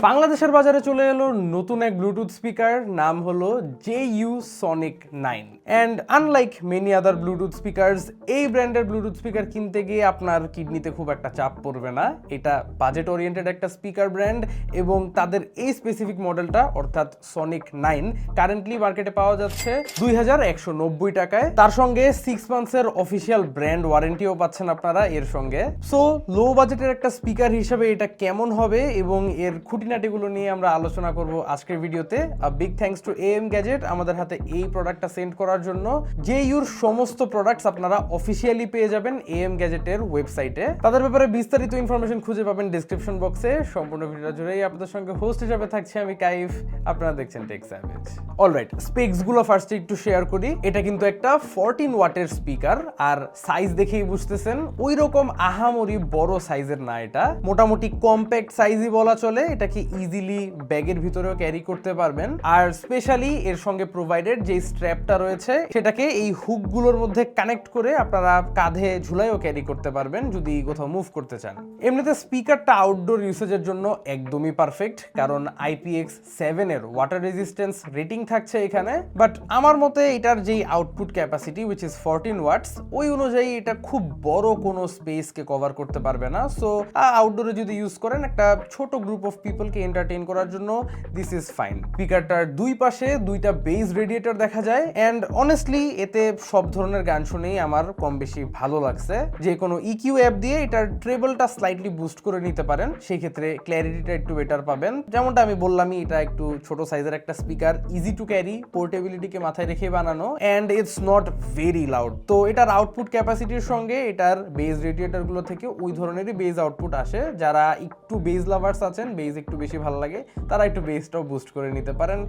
বাংলাদেশের বাজারে চলে এলো নতুন এক ব্লুটুথ স্পিকার, নাম হলো JU Sonic 9 and unlike many other Bluetooth speakers, এই ব্র্যান্ডের ব্লুটুথ স্পিকার কিনতে গিয়ে আপনার কিডনিতে খুব একটা চাপ পড়বে না। এটা বাজেট ওরিয়েন্টেড একটা স্পিকার ব্র্যান্ড এবং তাদের এই স্পেসিফিক মডেলটা অর্থাৎ Sonic 9 কারেন্টলি মার্কেটে পাওয়া যাচ্ছে 2190 টাকায়। তার সঙ্গে 6 মান্থসের অফিসিয়াল ব্র্যান্ড ওয়ারেন্টিও পাচ্ছেন আপনারা এর সঙ্গে। সো লো বাজেটের একটা স্পিকার হিসেবে এটা কেমন হবে এবং এর খুঁটিনাটিগুলো নিয়ে আমরা আলোচনা করব আজকের ভিডিওতে। Big thanks to AM gadget আমাদের হাতে এই প্রোডাক্টটা সেন্ড করার জন্য। JUর সমস্ত প্রোডাক্টস আপনারা অফিসিয়ালি পেয়ে যাবেন AM গ্যাজেটের ওয়েবসাইটে। তাদের ব্যাপারে বিস্তারিত ইনফরমেশন খুঁজে পাবেন ডেসক্রিপশন বক্সে। সম্পূর্ণ ভিডিওটা জুড়েই আপনাদের সঙ্গে হোস্ট হিসেবে থাকছি আমি কাইফ, আপনারা দেখছেন টেক স্যাভেজ। অলরাইট, স্পেকস গুলো ফার্স্টে একটু শেয়ার করি। এটা কিন্তু একটা 14 ওয়াটের স্পিকার আর সাইজ দেখেই বুঝতেছেন ওই রকম আহামরি বড় সাইজের না, এটা মোটামুটি কম্প্যাক্ট সাইজই বলা চলে। এটাকে ইজিলি ব্যাগের ভিতরেও ক্যারি করতে পারবেন আর স্পেশালি এর সঙ্গে প্রোভাইডেড যে স্ট্র্যাপটা রয়েছে সেটাকে এই হুকগুলোর মধ্যে কানেক্ট করে আপনারা কাঁধে ঝুলাইও ক্যারি করতে পারবেন যদি কোথাও মুভ করতে চান। এমনিতে স্পিকারটা আউটডোর ইউসেজের জন্য একদমই পারফেক্ট, কারণ IPX7 এর ওয়াটার রেজিস্ট্যান্স রেটিং থাকছে এখানে। বাট আমার মতে এটার যেই আউটপুট ক্যাপাসিটি উইচ ইজ 14 ওয়াটস, ওই অনুযায়ী এটা খুব বড় কোনো স্পেসকে কভার করতে পারবে না। সো আউটডোরে যদি ইউজ করেন একটা ছোট গ্রুপ অফ পিপলকে এন্টারটেইন করার জন্য দিস ইজ ফাইন। স্পিকারটার দুই পাশে দুইটা বেস রেডিয়েটর দেখা যায় অ্যান্ড অনেস্টলি এতে সব ধরনের গান শুনেই আমার কম বেশি ভালো লাগছে। যে কোনো EQ অ্যাপ দিয়ে এটার ট্রেবলটা স্লাইটলি বুস্ট করে নিতে পারেন, সেই ক্ষেত্রে ক্ল্যারিটিটা একটু বেটার পাবেন। যেমনটা আমি বললামই, এটা একটু ছোট সাইজের একটা স্পিকার, ইজি টু ক্যারি, পোর্টেবিলিটিকে মাথায় রেখে বানানো and it's not very loud. তো এটার আউটপুট ক্যাপাসিটির সঙ্গে এটার বেস রেডিয়েটর গুলো থেকে ওই ধরনেরই বেস আউটপুট আসে। যারা একটু বেস লাভার্স আছেন, বেস একটু বেশি ভালো লাগে, তারা একটু বেসটাও বুস্ট করে নিতে পারেন।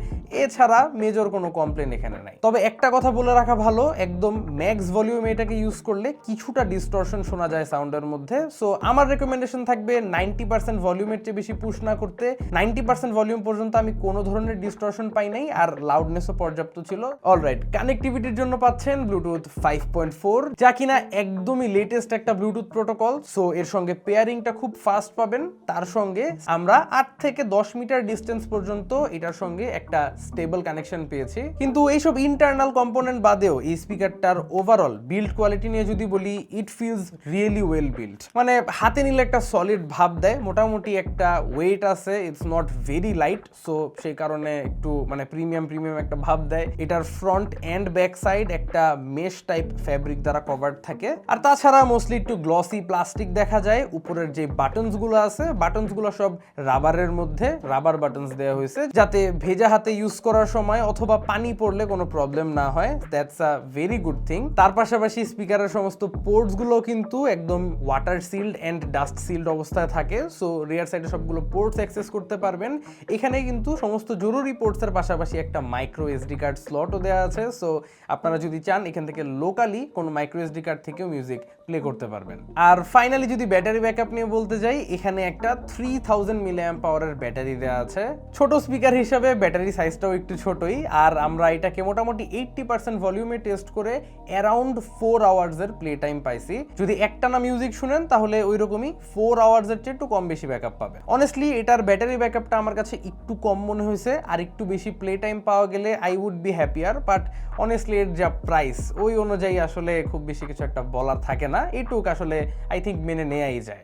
এছাড়া মেজর কোনো কমপ্লেন এখানে নাই। তবে একটা কথা বলে রাখা ভালো, একদম ম্যাক্স ভলিউমে এটাকে ইউজ করলে কিছুটা ডিস্টরশন শোনা যায় সাউন্ডের মধ্যে। সো আমার রেকমেন্ডেশন থাকবে 90% ভলিউমের চেয়ে বেশি পুশ না করতে। 90% ভলিউম পর্যন্ত আমি কোনো ধরনের ডিস্টরশন পাই নাই আর লাউডনেসও পর্যাপ্ত ছিল। অলরাইট, কানেক্টিভিটির জন্য পাচ্ছেন ব্লুটুথ 5.4, যা কিনা একদমই লেটেস্ট একটা ব্লুটুথ প্রোটোকল। সো এর সঙ্গে পেয়ারিংটা খুব ফাস্ট পাবেন। তার সঙ্গে আমরা 8 থেকে 10 মিটার ডিস্টেন্স পর্যন্ত এটার সঙ্গে একটা স্টেবল কানেকশন পেয়েছি। কিন্তু এইসব ইন্টারনাল কম্পোনেন্ট বাদেও এই স্পিকারটার ওভারঅল বিল্ড কোয়ালিটি নিয়ে যদি বলি, it feels really well build. মানে হাতে নিলে একটা সলিড ভাব দেয়, মোটামুটি একটা ওয়েট আছে, it's not very light. So সেই কারণে একটু মানে প্রিমিয়াম একটা ভাব দেয়। এটার ফ্রন্ট এন্ড ব্যাক সাইড একটা মেশ টাইপ ফ্যাব্রিক দ্বারা কভার্ড থাকে। আর তাছাড়া মোস্টলি একটু গ্লসি প্লাস্টিক দেখা যায়। উপরের যে বাটনস গুলো আছে, বাটনস গুলো সব রাবারের মধ্যে রাবার বাটনস দেওয়া হয়েছে, যাতে ভেজা হাতে ইউজ করার সময় অথবা পানি পড়লে কোনো প্রবলেম না হয়। That's a very good thing. তার পাশাপাশি স্পিকারের সমস্ত পোর্টস গুলো কিন্তু একদম water sealed and dust sealed অবস্থায় থাকে। সো রিয়ার সাইডে সবগুলো পোর্টস অ্যাক্সেস করতে পারবেন। এখানে কিন্তু সমস্ত জরুরি পোর্টসের পাশাপাশি একটা মাইক্রো SD কার্ড স্লটও দেওয়া আছে। সো আপনারা যদি চান এখান থেকে লোকালি কোনো মাইক্রো SD কার্ড থেকেও মিউজিক প্লে করতে পারবেন। আর ফাইনালি যদি ব্যাটারি ব্যাকআপ নিয়ে বলতে যাই, এখানে একটা 3000 mAh পাওয়ারের ব্যাটারি দেওয়া আছে। ছোট স্পিকার হিসাবে ব্যাটারি সাইজটাও একটু ছোটই। আর আমরা এটাকে মোটামুটি 80% ভলিউমে টেস্ট করে অ্যারাউন্ড 4 আওয়ার্সের প্লে টাইম পাইছি। যদি একটানা মিউজিক শুনেন তাহলে ওই রকমই 4 আওয়ার্সের চেয়ে একটু কম বেশি ব্যাকআপ পাবে। অনেস্টলি এটার ব্যাটারি ব্যাকআপটা আমার কাছে একটু কম মনে হয়েছে, আর একটু বেশি প্লে টাইম পাওয়া গেলে I would be happier. But honestly এর যা প্রাইস, ওই অনুযায়ী আসলে খুব বেশি কিছু একটা বলার থাকে না। এইটুক আসলে আই থিঙ্ক মেনে নেয়াই যায়।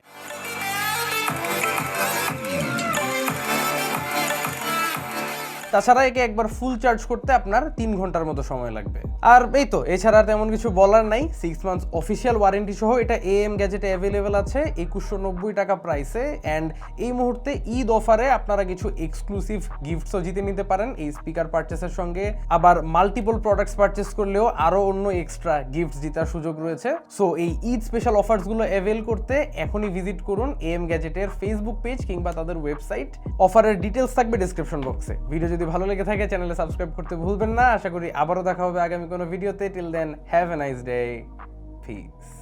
তাছাড়া একে একবার ফুল চার্জ করতে আপনার 3 ঘন্টার মতো সময় লাগবে। আর এই তো, এছাড়া তেমন কিছু বলার নাই। 6 মান্থস অফিসিয়াল ওয়ারেন্টি সহ এটা AM গ্যাজেটে অ্যাভেলেবেল আছে 2190 টাকা প্রাইসে। অ্যান্ড এই মুহূর্তে ঈদ অফারে আপনারা কিছু এক্সক্লুসিভ গিফটসও জিতে নিতে পারেন এই স্পিকার পারচেসের সঙ্গে। আবার মাল্টিপল প্রোডাক্টস পারচেস করলেও আরও অন্য এক্সট্রা গিফট জিতার সুযোগ রয়েছে। সো এই ঈদ স্পেশাল অফার্সগুলো অ্যাভেল করতে এখনই ভিজিট করুন AM গ্যাজেটের ফেসবুক পেজ কিংবা তাদের ওয়েবসাইট। অফারের ডিটেলস থাকবে ডেসক্রিপশন বক্সে। ভিডিও যদি ভালো লেগে থাকে চ্যানেলে সাবস্ক্রাইব করতে ভুলবেন না। আশা করি আবারও দেখা হবে আগামী কোনো ভিডিওতে। Till then, have a nice day, piece.